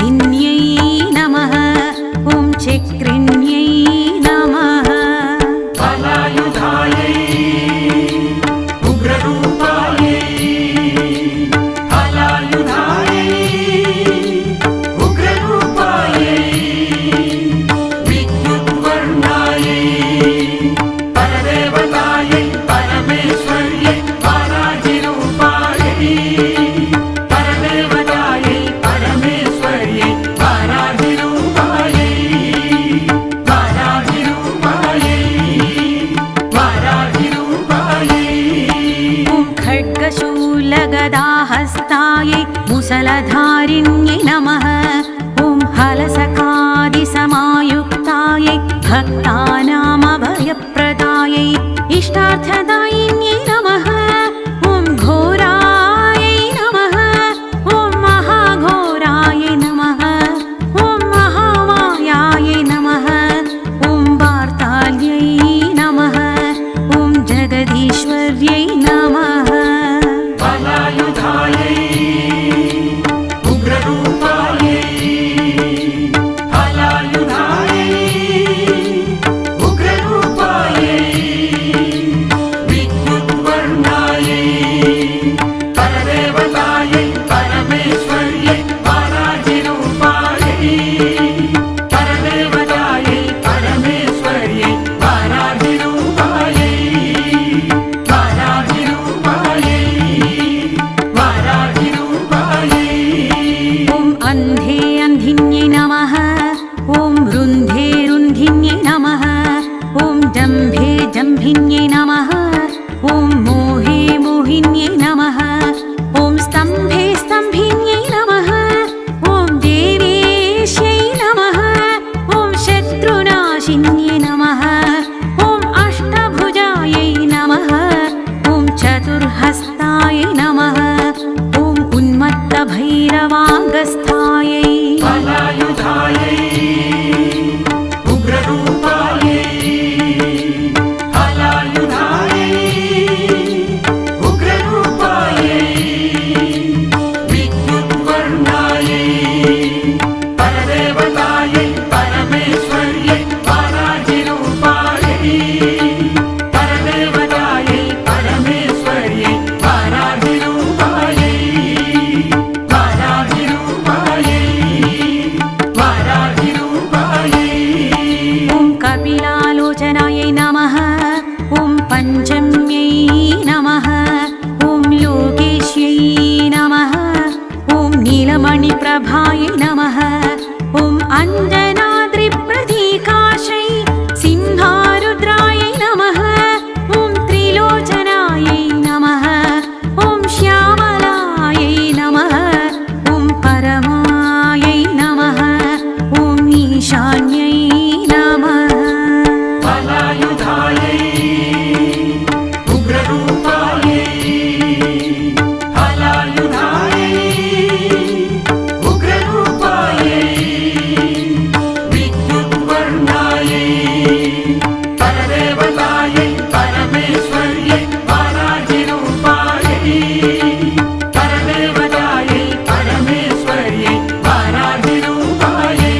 सिद्धिन्यै नमः। ॐ चक्रिण्यै नमः। हलायुधायै उग्ररूपायै हलायुधायै उग्ररूपायै विद्युद्वर्णायै परदेवतायै परमेश्वर्यै वाराहिरूपायै परदेवतायै परमेश्वर्यै वाराहिरूपायै वाराहिरूपायै ॐ खड्गशूलगदाहस्तायै मुसलधारिण्यै नमः। ॐ हलसकादिसमायुक्तायै भक्तानामभयप्रदायै इष्टार्थदायिन्यै नमः। ॐ घोरायै नमः। ॐ महाघोरायै नमः। ॐ महामायायै नमः। ॐ वार्ताल्यै नमः। ॐ जगदीश्वर्यै नमः। हलायुधायै उग्ररूपायै हलायुधायै उग्ररूपायै विद्युद्वर्णायै परदेवतायै परमेश्वर्यै वाराहिरूपायै परदेवतायै परमेश्वर्यै वाराहिरूपायै वाराहिरूपायै ॐ अन्धे अन्धिन्यै नमः। ॐ रुन्धे रुन्धिन्यै नमः। ॐ जम्भे जम्भिन्यै नमः। ॐ मोहे मोहिन्यै नमः। ॐ स्तम्भे स्तम्भिन्यै नमः। ॐ देवेश्यै नमः। ॐ शत्रुनाशिन्यै नमः। ॐ अष्टभुजायै नमः। ॐ चतुर्हस्तायै नमः। ॐ उन्मत्तभैरवाङ्गस्थायै हलायुधायै उग्ररूपायै हलायुधायै उग्ररूपायै विद्युद्वर्णायै परदेवतायै परमेश्वर्यै वाराहिरूपायै परदेवतायै परमेश्वर्यै वाराहिरूपायै वाराहिरूपायै ॐ कपिलालोचनायै नमः। ॐ पञ्चम्यै नमः। ॐ लोकेश्यै नमः। ॐ नीलमणिप्रभायै नमः। ॐ अञ्जनाद्रिप्रतीकाशै सिंहारुद्रायै नमः। ॐ त्रिलोचनायै नमः। ॐ श्यामलायै नमः। ॐ परमायै नमः। ॐ ईशान्यै नमः। हलायुधायै उग्ररूपायै हलायुधायै उग्ररूपायै विद्युद्वर्णायै परदेवतायै परमेश्वर्यै वाराहिरूपायै परदेवतायै परमेश्वर्यै वाराहिरूपायै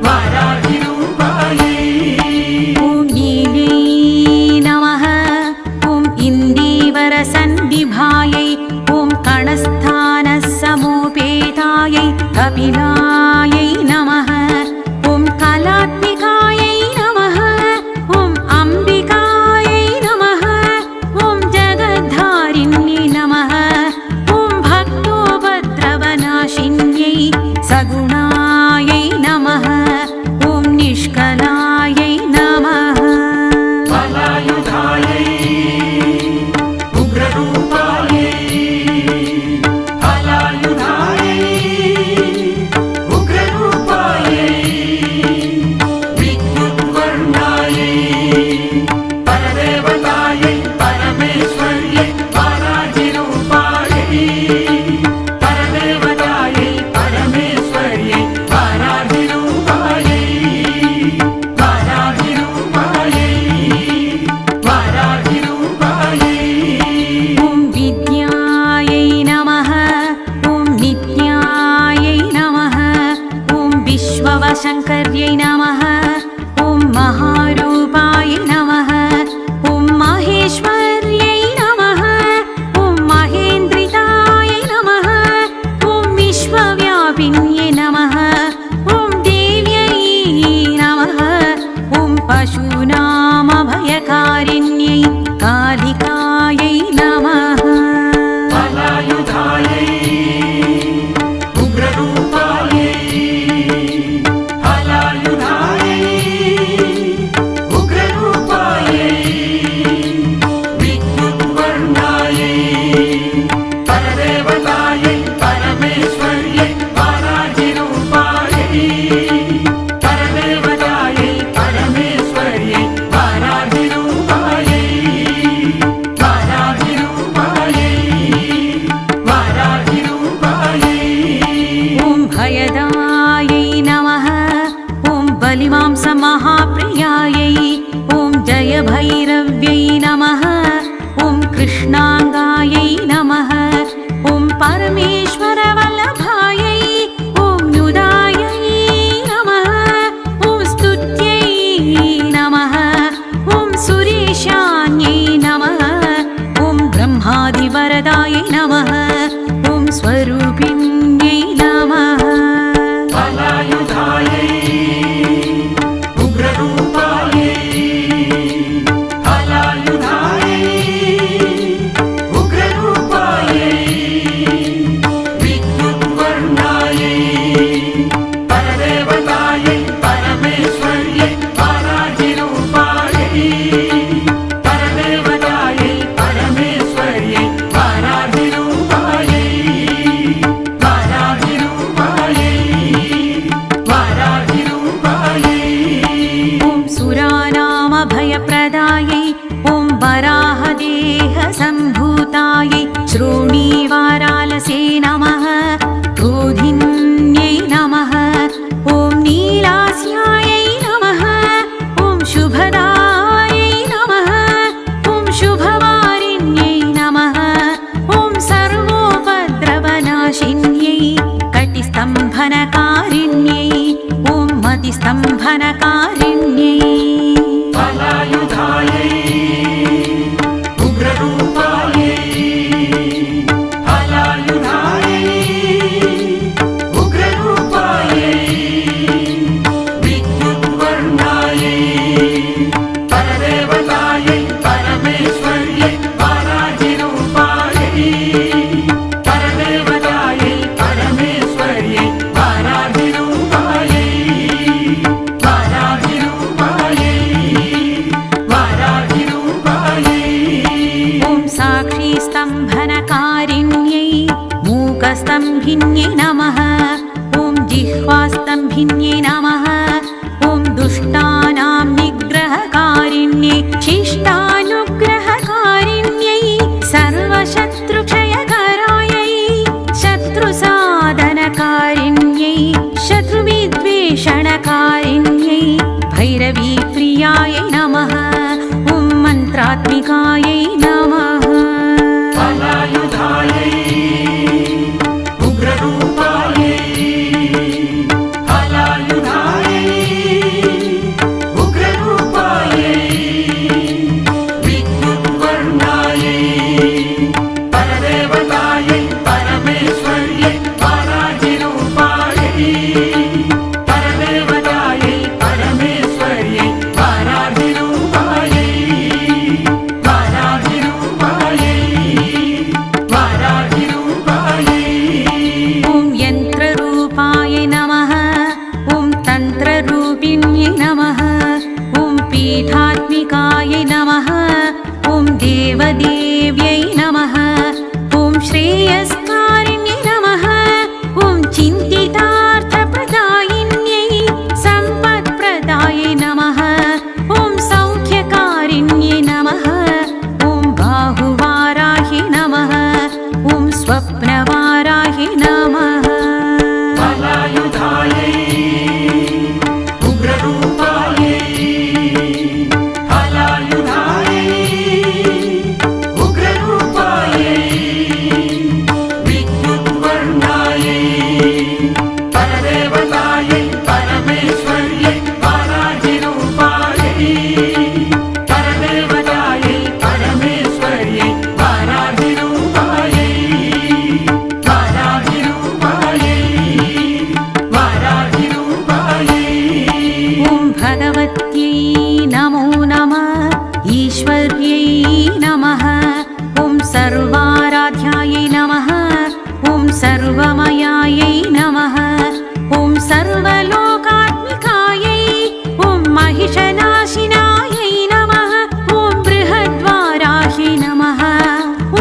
वाराहिरूपायै ॐ नीलै नमः। ॐ इन्दीवरसन्निभायै ॐ कणस्थानसमुपेतायै कपिलायै नमः। ॐ कलात्मिकायै नमः। ॐ अम्बिकायै नमः। ॐ जगद्धारिण्यै नमः। ॐ भक्तोपद्रवनाशिन्यै सगुणायै नमः। ॐ निष्कलायै नमः। हलायुधायै उग्ररूपायै हलायुधायै परमेश्वरवल्लभायै ॐ नुदायै नमः ॐ स्तुत्यै नमः ॐ सुरेशान्यै नमः ॐ ब्रह्मादिवरदायै नमः ॐ स्वरूपिण्यै नमः फलायुधायै उग्ररूपायै फलायुधायै उग्ररूपायै विद्युद्वर्णायै परदेवतायै परमेश्वर्यै वाराहिरूपायै परदेवतायै परमेश्वर्यै वाराहिरूपायै ॐ सुरानामभयप्रदायै ॐ वराहदेहसम्भूतायै श्रोणीवारालसे नमः क्रोधिन्यै नमः ॐ नीलास्यायै नमः ॐ शुभदायै नमः ॐ शुभवारिण्यै नमः ॐ सर्वोपद्रवनाशिन्यै कटिस्तम्भनकारिण्यै ॐ मतिस्तम्भनकारिण्यै फलायुधायै उग्ररूपायै फलायुधायै उग्ररूपायै विद्युद्वर्णायै परदेवतायै परमेश्वर्यै वाराहिरूपायै परदेवतायै परमेश्वर्यै वाराहिरूपायै ॐ साक्षीस्तम्भनकारिण्यै मूकस्तम्भिन्यै नमः ॐ जिह्वास्तम्भिन्यै नमः ॐ दुष्टानां निग्रहकारिण्यै शिष्टानुग्रहकारिण्यै सर्वशत्रुक्षयकरायै शत्रुसाधनकारिण्यै शत्रुविद्वेषणकारिण्यै भैरवीप्रियायै नमः ॐ मन्त्रात्मिकायै नमः फलायुधायै उग्ररूपायै फलायुधायै उग्ररूपायै विद्युद्वर्णायै परदेवतायै परमेश्वर्यै वाराहिरूपायै परदेवतायै परमेश्वर्यै वाराहिरूपायै ॐ यन्त्ररूपाय नमः ॐ तन्त्ररूपिण्यै नमः ॐ पीठात्मिकाय नमः ॐ देवदेव्यै नमः ॐ श्रेयस्कारिण्यै नमः ॐ चिन्तितार्थप्रदायिन्यै सम्पत्प्रदायै नमः ॐ सौख्यकारिण्यै नमः ॐ बाहुवाराहि नमः ॐ स्वप्नवाराहि नमः फलायुधायै उग्ररूपायै फलायुधायै उग्ररूपायै विद्युद्वर्णायै परदेवतायै परमेश्वर्यै वाराहिरूपायै परदेवतायै परमेश्वर्यै वाराहिरूपायै ॐ भगवत्यै नमो नमः ईश्वर्यै नमः ॐ सर्वाराध्यायै नमः ॐ सर्वमयायै नमः ॐ सर्वलोकात्मिकायै ॐ महिषनाशिनायै नमः ॐ बृहद्वाराहि नमः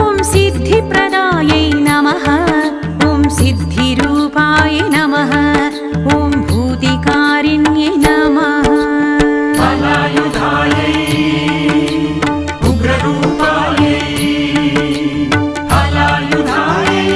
ॐ सिद्धिप्रदायै नमः ॐ सिद्धिरूपाय नमः ॐ भूतिकारिण्यै नमः फलायुधायै उग्ररूपायै फलायुधायै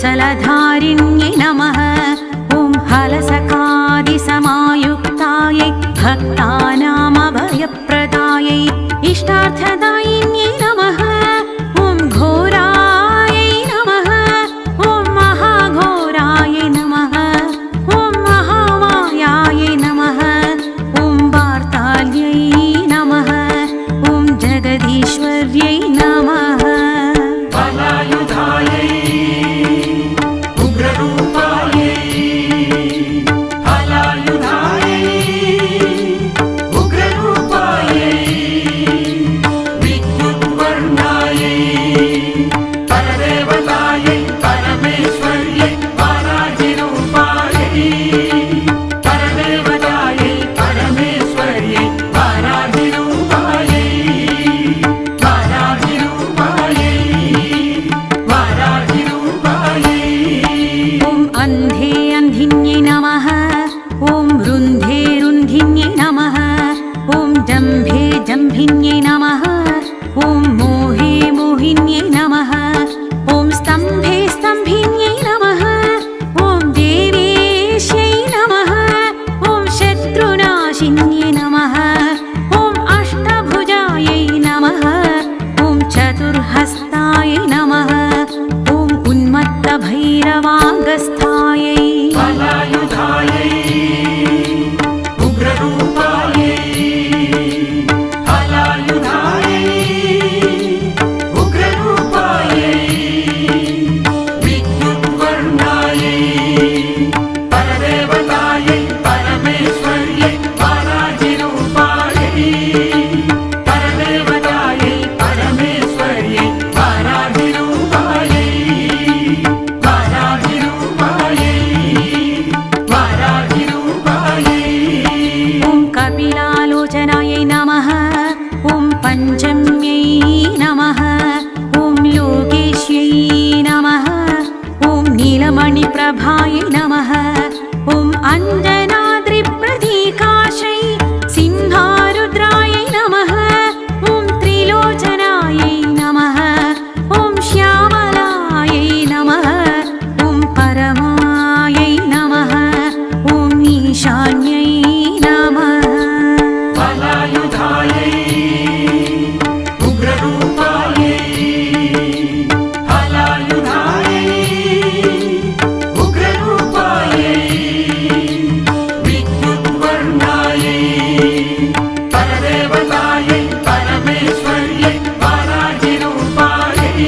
कुशलधारिण्यै नमः ॐ हलसकादिसमायुक्तायै भक्तानामभयप्रदायै इष्टार्थदायिन्यै नमः ॐ घोरायै नमः ॐ महाघोरायै नमः ॐ महामायायै नमः ॐ वार्ताल्यै नमः ॐ जगदीश्वर्यै नमः बलायुधायै उग्ररूपायै हलायुधायै उग्ररूपायै विद्युद्वर्णायै परदेवतायै परमेश्वर्यै वाराहिरूपायै परदेवतायै परमेश्वर्यै वाराहिरूपायै ॐ अन्धे अन्धिन्यै नमः ॐ रुन्धे रुन्धिन्यै नमः ॐ जम्भे जम्भिन्यै नमः ॐ मोहे मोहिन्यै नमः ॐ स्तम्भे स्तम्भिन्यै नमः ॐ देवेश्यै नमः ॐ शत्रुनाशिन्यै नमः ॐ अष्टभुजायै नमः ॐ चतुर्हस्तायै नमः ॐ उन्मत्तभैरवाङ्गस्थायै बलायुधायै उग्ररूपायै हलायुधायै उग्ररूपायै विद्युद्वर्णायै परदेवतायै परमेश्वर्यै वाराहिरूपायै परदेवतायै परमेश्वर्यै वाराहिरूपायै ॐ कपिलालोचनायै नमः ॐ पञ्चम्यै नमः ॐ लोकेश्यै नमः ॐ नीलमणिप्रभायै नमः ॐ अञ्जनाद्रिप्रतीकाशै सिंहारुद्रायै नमः ॐ त्रिलोचनायै नमः ॐ श्यामलायै नमः ॐ परमायै नमः ॐ ईशान्यै नमः बलायुधायै उग्ररूपायै हलायुधायै उग्ररूपायै विद्युद्वर्णायै परदेवतायै परमेश्वर्यै वाराहिरूपायै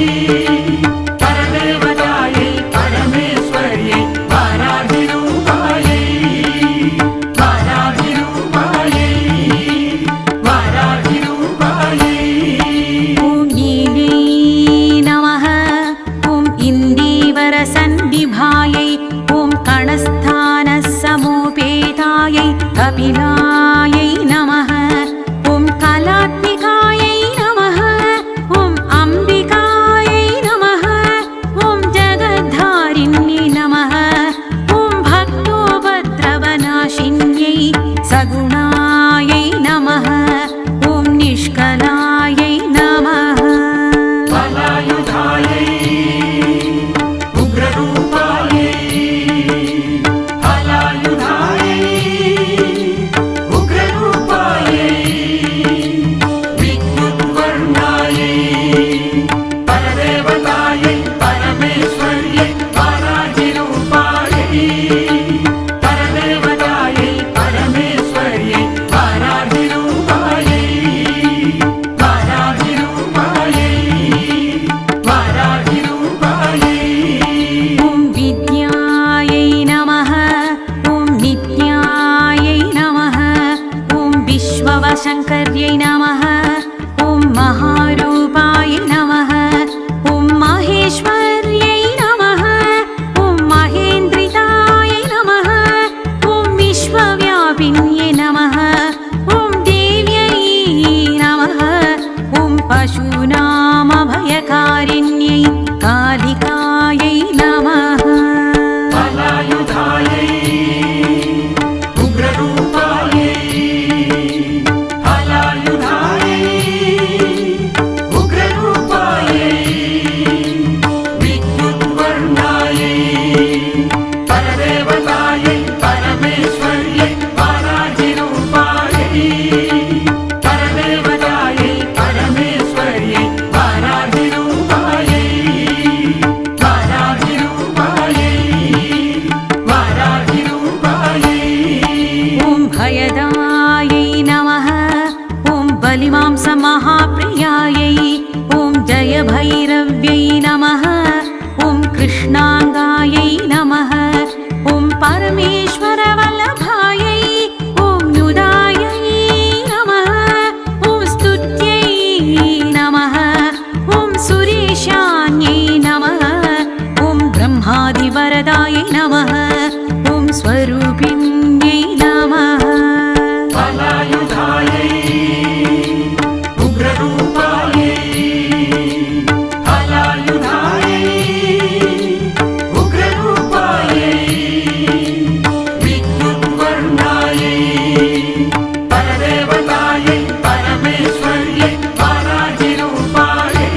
परदेवतायै परमेश्वर्यै वाराहिरूपायै ॐ नीलै नमः ॐ इन्दीवरसन्निभायै ॐ कणस्थानसमोपेतायै कपिलायै नमः ॐ कलात्मिकायै नमः ॐ अम्बिकायै नमः ॐ जगद्धारिण्यै नमः ॐ भक्तोपद्रवनाशिन्यै सगुणायै नमः ॐ निष्कलायै नमः बलायुधायै उग्ररूपायै हलायुधायै उग्र आदिवरदायै नमः ॐ स्वरूपिण्यै नमः फलायुधायै उग्ररूपायै फलायुधायै उग्ररूपायै विद्युद्वर्णायै परदेवतायै परमेश्वर्यै वाराहिरूपायै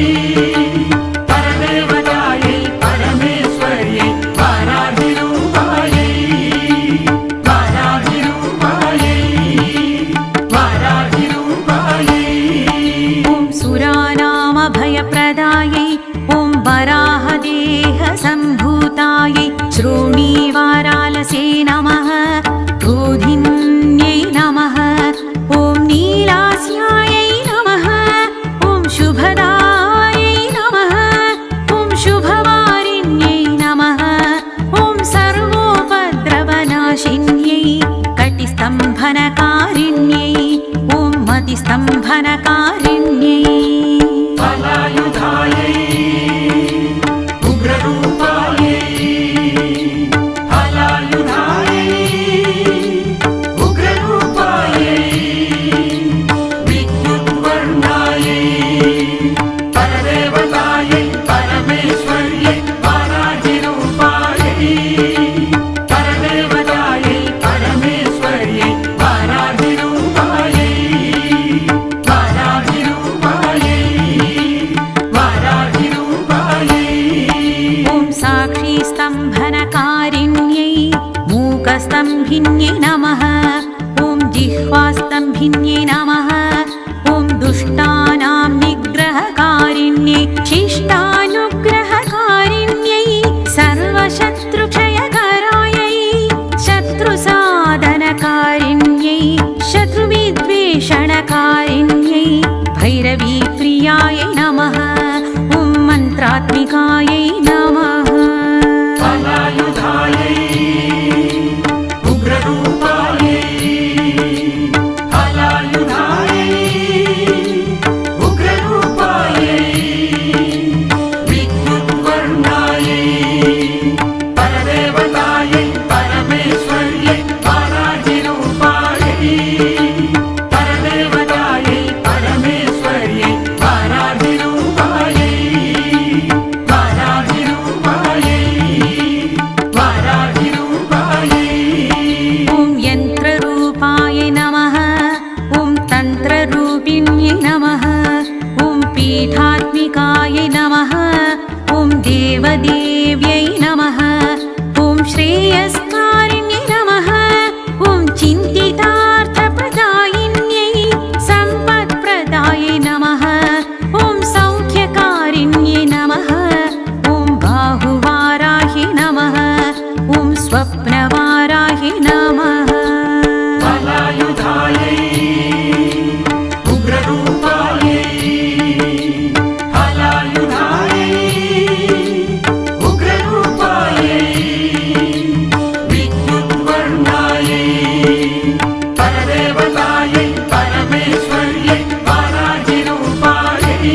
परदेवतायै परमेश्वर्यै वाराहिरूपायै वाराहिरूपायै वाराहिरूपायै ॐ सुरानामभयप्रदायै ॐ वराहदेहसम्भूतायै श्रोणीवारालसे नमः क्रोधिन्यै नमः ॐ नीलास्यायै नमः ॐ शुभदायै नमः ॐ शुभवारिण्यै नमः ॐ सर्वोपद्रवनाशिन्यै कटिस्तम्भनकारिण्यै ॐ मतिस्तम्भनकारिण्यै फलायुधायै उग्ररूपायै फलायुधायै उग्ररूपायै विद्युद्वर्णायै परदेवतायै परमेश्वर्यै वाराहिरूपायै परदेवतायै परमेश्वर्यै वाराहिरूपायै वाराहिरूपायै वाराहिरूपायै ॐ साक्षीस्तम्भनकारिण्यै मूकस्तम्भिन्यै नमः ॐ जिह्वास्तम्भिन्यै नमः ॐ दुष्टानां निग्रहकारिण्यै शिष्टानुग्रहकारिण्यै सर्वशत्रुक्षयकरायै शत्रुसाधनकारिण्यै शत्रुविद्वेषणकारिण्यै भैरवीप्रियायै नमः ॐ मन्त्रात्मिकायै नमः फलायुधायै उग्ररूपायै फलायुधायै उग्ररूपायै विद्युद्वर्णायै परदेवतायै परमेश्वर्यै वाराहिरूपायै परदेवतायै परमेश्वर्यै वाराहिरूपायै वाराहिरूपायै वाराहिरूपायै ॐ यन्त्ररूपाय नमः ॐ तन्त्ररूपिण्यै नमः ॐ पीठात्मिकाय नमः ॐ देवदेव्यै नमः ॐ श्रेयस्कारिण्यै नमः ॐ चिन्तितार्थप्रदायिन्यै सम्पत्प्रदायै नमः ॐ सौख्यकारिण्यै नमः ॐ बाहुवाराहि नमः ॐ स्वप्नवाराहि नमः फलायुधायै उग्ररूपायै फलायुधायै उग्ररूपायै विद्युद्वर्णायै परदेवतायै परमेश्वर्यै वाराहिरूपायै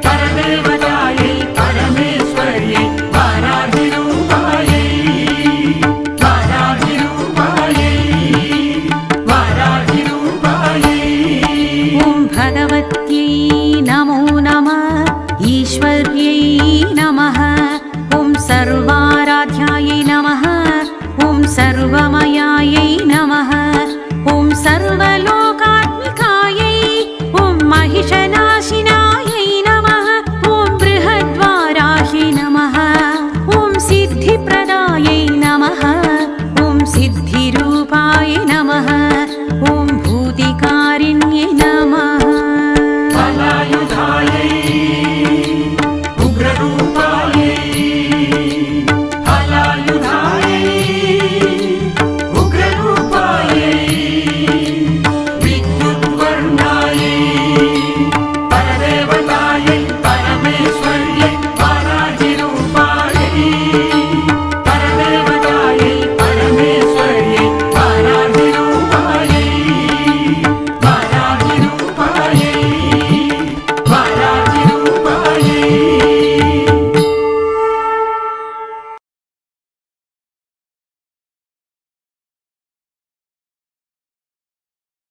परदेवतायै परमेश्वर्यै वाराहिरूपायै वाराहिरूपायै वाराहिरूपायै ॐ भगवत्यै नमो नमः ईश्वर्यै नमः ॐ सर्वाराध्यायै नमः ॐ सर्वमयायै नमः ॐ सर्वलो